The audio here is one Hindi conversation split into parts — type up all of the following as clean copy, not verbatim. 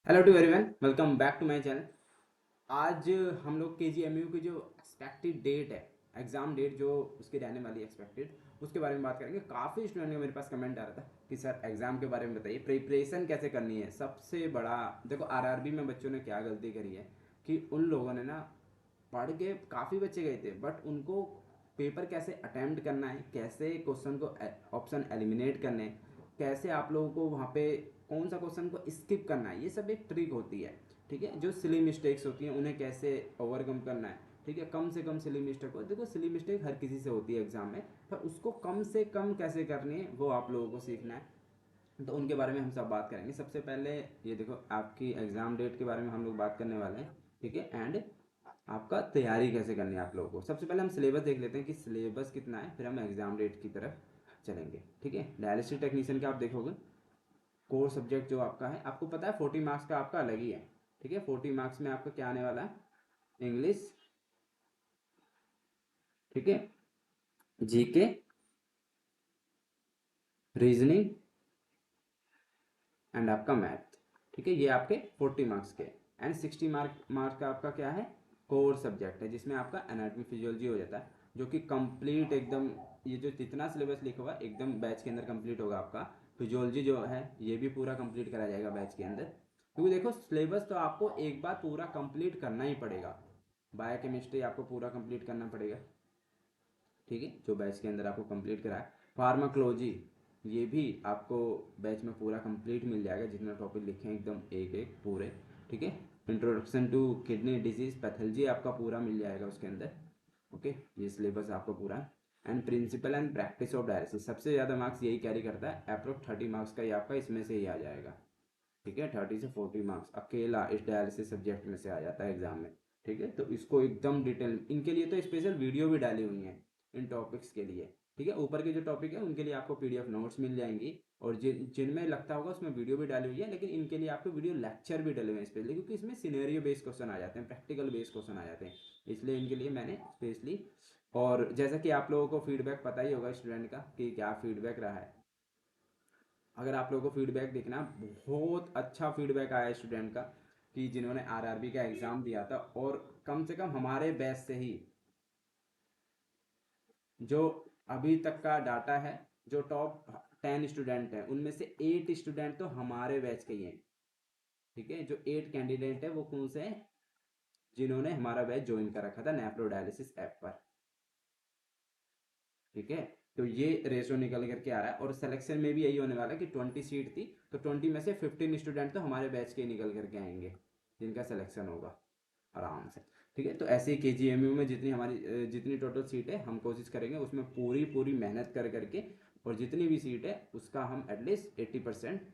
Hello to everyone, welcome back to my channel. आज हम लोग के जी एम यू की जो एक्सपेक्टेड डेट है, एग्ज़ाम डेट जो उसकी रहने वाली एक्सपेक्टेड, उसके बारे में बात करेंगे। काफ़ी स्टूडेंट का मेरे पास कमेंट आ रहा था कि सर एग्ज़ाम के बारे में बताइए, प्रिपरेशन कैसे करनी है। सबसे बड़ा देखो, आरआरबी में बच्चों ने क्या गलती करी है कि उन लोगों ने ना पढ़ के, काफ़ी बच्चे गए थे बट उनको पेपर कैसे अटेम्प्ट करना है, कैसे क्वेश्चन को ऑप्शन एलिमिनेट करने हैं, कैसे आप लोगों को वहाँ पे कौन सा क्वेश्चन को स्किप करना है, ये सब एक ट्रिक होती है। ठीक है, जो सिली मिस्टेक्स होती हैं उन्हें कैसे ओवरकम करना है। ठीक है, कम से कम सिली मिस्टेक हो, देखो सिली मिस्टेक हर किसी से होती है एग्जाम में, पर उसको कम से कम कैसे करनी है वो आप लोगों को सीखना है। तो उनके बारे में हम सब बात करेंगे। सबसे पहले ये देखो, आपकी एग्ज़ाम डेट के बारे में हम लोग बात करने वाले हैं। ठीक है, एंड आपका तैयारी कैसे करनी है आप लोगों को। सबसे पहले हम सिलेबस देख लेते हैं कि सिलेबस कितना है, फिर हम एग्ज़ाम डेट की तरफ चलेंगे। ठीक है, डायलिसिस टेक्नीशियन का आप देखोगे कोर सब्जेक्ट जो आपका है, आपको पता है 40 मार्क्स का आपका अलग ही है। ठीक है, 40 मार्क्स में आपका क्या आने वाला है, इंग्लिश, ठीक है, जीके, रीजनिंग एंड आपका मैथ। ठीक है, ये आपके 40 मार्क्स के। एंड 60 मार्क का आपका क्या है, कोर सब्जेक्ट है, जिसमें आपका एनाटॉमी फिजियोलॉजी हो जाता है, जो कि कंप्लीट एकदम, ये जो जितना सिलेबस लिखा हुआ है एकदम बैच के अंदर कंप्लीट होगा आपका। फिजियोलॉजी जो है ये भी पूरा कंप्लीट करा जाएगा बैच के अंदर, क्योंकि देखो सिलेबस तो आपको एक बार पूरा कंप्लीट करना ही पड़ेगा। बायोकेमिस्ट्री आपको पूरा कंप्लीट करना पड़ेगा। ठीक है, जो बैच के अंदर आपको कंप्लीट करा है। फार्माकोलॉजी ये भी आपको बैच में पूरा कंप्लीट मिल जाएगा, जितना टॉपिक लिखे हैं एकदम एक एक पूरे। ठीक है, introduction to kidney disease pathology आपका पूरा मिल जाएगा उसके अंदर। ओके, ये सिलेबस आपको पूरा। And principle and practice of dialysis, सबसे ज़्यादा मार्क्स यही कैरी करता है, अप्रोक्स 30 मार्क्स का ही आपका इसमें से ही आ जाएगा। ठीक है, 30 से 40 मार्क्स अकेला इस डायलिसिस सब्जेक्ट में से आ जाता है एग्जाम में। ठीक है, तो इसको एकदम डिटेल, इनके लिए तो स्पेशल वीडियो भी डाली हुई है इन टॉपिक्स के लिए। ठीक है, ऊपर के जो टॉपिक है उनके लिए आपको पीडीएफ नोट्स मिल जाएंगी, और जिनमें लगता होगा उसमें वीडियो भी डाली हुई है, लेकिन इनके लिए आपको वीडियो लेक्चर भी डले हुए हैं स्पेशली, क्योंकि इसमें सिनेरियो बेस्ड क्वेश्चन आ जाते हैं, प्रैक्टिकल बेस्ड क्वेश्चन आ जाते हैं, इसलिए इनके लिए मैंने स्पेशली। और जैसा कि आप लोगों को फीडबैक पता ही होगा स्टूडेंट का कि क्या फीडबैक रहा है। अगर आप लोगों को फीडबैक देखना, बहुत अच्छा फीडबैक आया है स्टूडेंट का, कि जिन्होंने आरआरबी का एग्ज़ाम दिया था, और कम से कम हमारे बैच से ही जो अभी तक का डाटा है, जो टॉप 10 स्टूडेंट हैं उनमें से 8 स्टूडेंट तो हमारे बैच के ही हैं। ठीक है, जो 8 कैंडिडेट है वो कौन से हैं, जिन्होंने हमारा बैच ज्वाइन कर रखा था नेफ्रो डायलिसिस ऐप पर। ठीक है, तो ये रेशो निकल करके आ रहा है, और सिलेक्शन में भी यही होने वाला है कि 20 सीट थी, तो 20 में से 15 स्टूडेंट तो हमारे बैच के निकल करके आएंगे, जिनका सिलेक्शन होगा आराम से। ठीक है, तो ऐसे ही के जी एम यू में जितनी हमारी जितनी टोटल सीट है हम कोशिश करेंगे उसमें पूरी पूरी मेहनत कर करके, और जितनी भी सीट है उसका हम एटलीस्ट 80%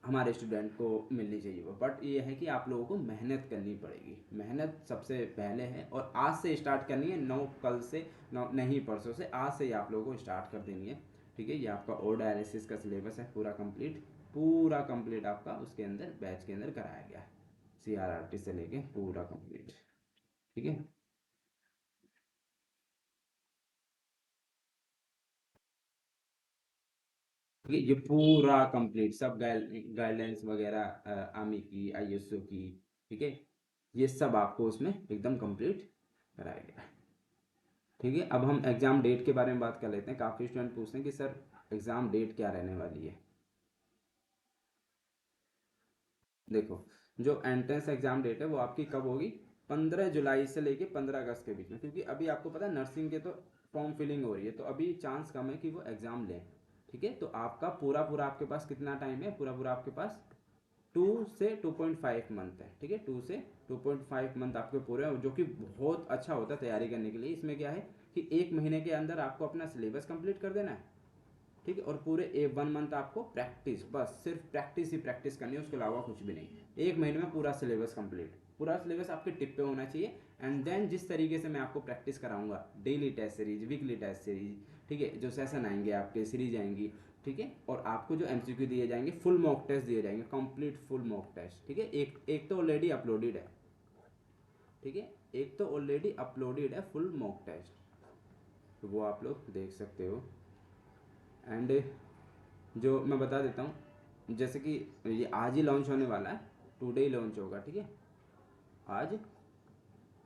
हमारे स्टूडेंट को मिलनी चाहिए वो। बट ये है कि आप लोगों को मेहनत करनी पड़ेगी, मेहनत सबसे पहले है, और आज से स्टार्ट करनी है, नो कल से, नो नहीं परसों से, आज से ही आप लोगों को स्टार्ट कर देनी है। ठीक है, ये आपका और डायलिसिस का सिलेबस है पूरा कंप्लीट, पूरा कंप्लीट आपका उसके अंदर बैच के अंदर कराया गया है, सी आर आर टी से लेके पूरा कंप्लीट। ठीक है, ठीक है, ये पूरा कंप्लीट सब गाइडलाइंस वगैरह आर्मी की, आईएसओ की। ठीक है, ये सब आपको उसमें एकदम कंप्लीट कराया गया है। ठीक है, अब हम एग्ज़ाम डेट के बारे में बात कर लेते हैं। काफ़ी स्टूडेंट पूछते हैं कि सर एग्ज़ाम डेट क्या रहने वाली है। देखो, जो एंट्रेंस एग्ज़ाम डेट है वो आपकी कब होगी, 15 जुलाई से लेके 15 अगस्त के बीच में, क्योंकि अभी आपको पता है नर्सिंग के तो फॉर्म फिलिंग हो रही है, तो अभी चांस कम है कि वो एग्ज़ाम लें। ठीक है, तो आपका पूरा पूरा आपके पास कितना टाइम है, पूरा पूरा आपके पास 2 से 2.5 मंथ है। ठीक है, 2 से 2.5 मंथ आपके पूरे हैं, जो कि बहुत अच्छा होता है तैयारी करने के लिए। इसमें क्या है कि एक महीने के अंदर आपको अपना सिलेबस कंप्लीट कर देना है। ठीक है, और पूरे 1 मंथ आपको प्रैक्टिस, बस सिर्फ प्रैक्टिस ही प्रैक्टिस करनी है, उसके अलावा कुछ भी नहीं। एक महीने में पूरा सिलेबस कंप्लीट, पूरा सिलेबस आपके टिप पे होना चाहिए। एंड देन जिस तरीके से मैं आपको प्रैक्टिस कराऊंगा, daily test series, weekly test series, ठीक है, जो सेशन आएंगे आपके, सीरीज आएंगी। ठीक है, और आपको जो एमसीक्यू दिए जाएंगे, फुल मॉक टेस्ट दिए जाएंगे, कंप्लीट फुल मॉक टेस्ट। ठीक है, एक एक तो ऑलरेडी अपलोडेड है। ठीक है, एक तो ऑलरेडी अपलोडेड है फुल मॉक टेस्ट, तो वो आप लोग देख सकते हो। एंड जो मैं बता देता हूँ, जैसे कि ये आज ही लॉन्च होने वाला है, टुडे ही लॉन्च होगा, ठीक है। आज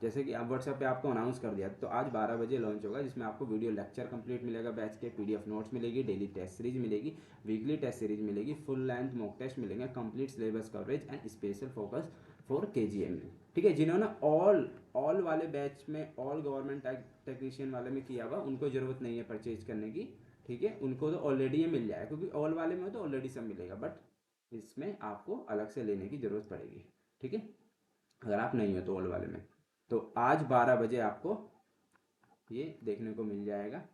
जैसे कि आप व्हाट्सएप पे आपको अनाउंस कर दिया, तो आज 12 बजे लॉन्च होगा, जिसमें आपको वीडियो लेक्चर कंप्लीट मिलेगा बैच के, पीडीएफ नोट्स मिलेगी, डेली टेस्ट सीरीज मिलेगी, वीकली टेस्ट सीरीज मिलेगी, फुल लेंथ मॉक टेस्ट मिलेंगे, complete syllabus coverage and special focus for KGMU, ठीक है। जिन्होंने ऑल वाले बैच में, ऑल गवर्नमेंट टेक्नीशियन वाले में किया हुआ, उनको ज़रूरत नहीं है परचेज करने की, ठीक है। उनको तो ऑलरेडी ये मिल जाएगा, क्योंकि ऑल वाले में तो ऑलरेडी सब मिलेगा, बट इसमें आपको अलग से लेने की ज़रूरत पड़ेगी, ठीक है, अगर आप नहीं हो तो ऑल वाले में। तो आज 12 बजे आपको ये देखने को मिल जाएगा,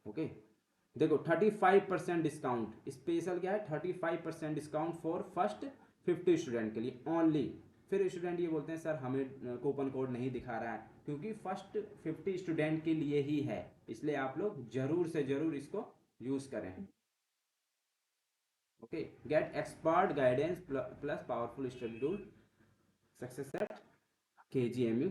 ओके। देखो 35% डिस्काउंट, स्पेशल क्या है, 35% डिस्काउंट फॉर फर्स्ट 50 स्टूडेंट के लिए ओनली। फिर स्टूडेंट ये बोलते हैं सर हमें कूपन कोड नहीं दिखा रहा है, क्योंकि फर्स्ट 50 स्टूडेंट के लिए ही है, इसलिए आप लोग जरूर से जरूर इसको यूज करें, okay. Get expert guidance plus powerful study tool, success at KGMU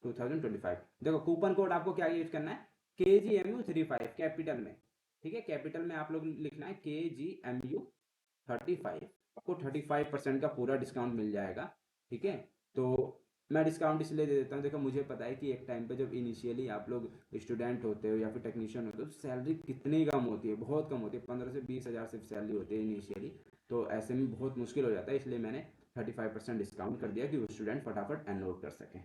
2025। देखो कूपन कोड आपको क्या यूज करना है, KGMU35 कैपिटल में, ठीक है। कैपिटल में आप लोग लिखना है KGMU35, आपको 35% का पूरा डिस्काउंट मिल जाएगा, ठीक है। तो मैं डिस्काउंट इसलिए दे देता हूँ, देखो मुझे पता है कि एक टाइम पे जब इनिशियली आप लोग स्टूडेंट होते हो या फिर टेक्नीशियन होते हो, तो सैलरी कितनी कम होती है, बहुत कम होती है, 15 से 20 हज़ार सिर्फ सैलरी होती है इनिशियली, तो ऐसे में बहुत मुश्किल हो जाता है, इसलिए मैंने 35% डिस्काउंट कर दिया कि वो स्टूडेंट फटाफट एनरोल कर सकें,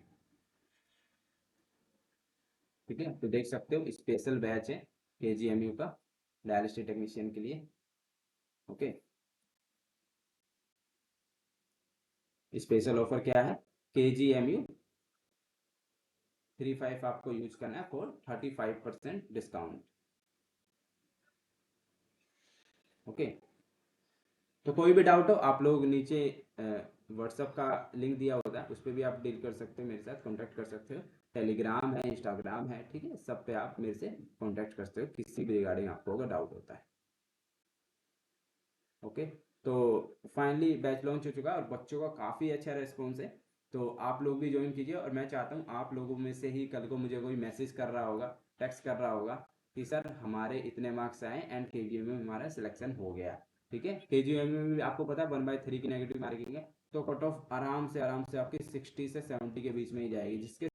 ठीक है। तो देख सकते हो स्पेशल बैच है KGMU का डायलिसिस टेक्नीशियन के लिए, ओके। स्पेशल ऑफर क्या है, KGMU35 आपको यूज करना है फॉर 35% डिस्काउंट, ओके। तो कोई भी डाउट हो आप लोग नीचे व्हाट्सअप का लिंक दिया होता है, उस पर भी आप डील कर सकते हो, मेरे साथ कॉन्टैक्ट कर सकते हो, टेलीग्राम है, इंस्टाग्राम है, ठीक है, सब पे आप मेरे से कॉन्टैक्ट कर सकते हो किसी भी रिगार्डिंग आपको अगर डाउट होता है, ओके। तो फाइनली बैच लॉन्च हो चुका है और बच्चों का काफ़ी अच्छा रेस्पॉन्स है, तो आप लोग भी ज्वाइन कीजिए। और मैं चाहता हूँ आप लोगों में से ही कल को मुझे कोई मैसेज कर रहा होगा, टेक्स्ट कर रहा होगा कि सर हमारे इतने मार्क्स आए एंड KGM में हमारा सिलेक्शन हो गया, ठीक है। KGM में भी आपको पता है 1/3 की नेगेटिव मार्किंग है, तो कट ऑफ आराम से आपकी 60 से 70 के बीच में ही जाएगी, जिसके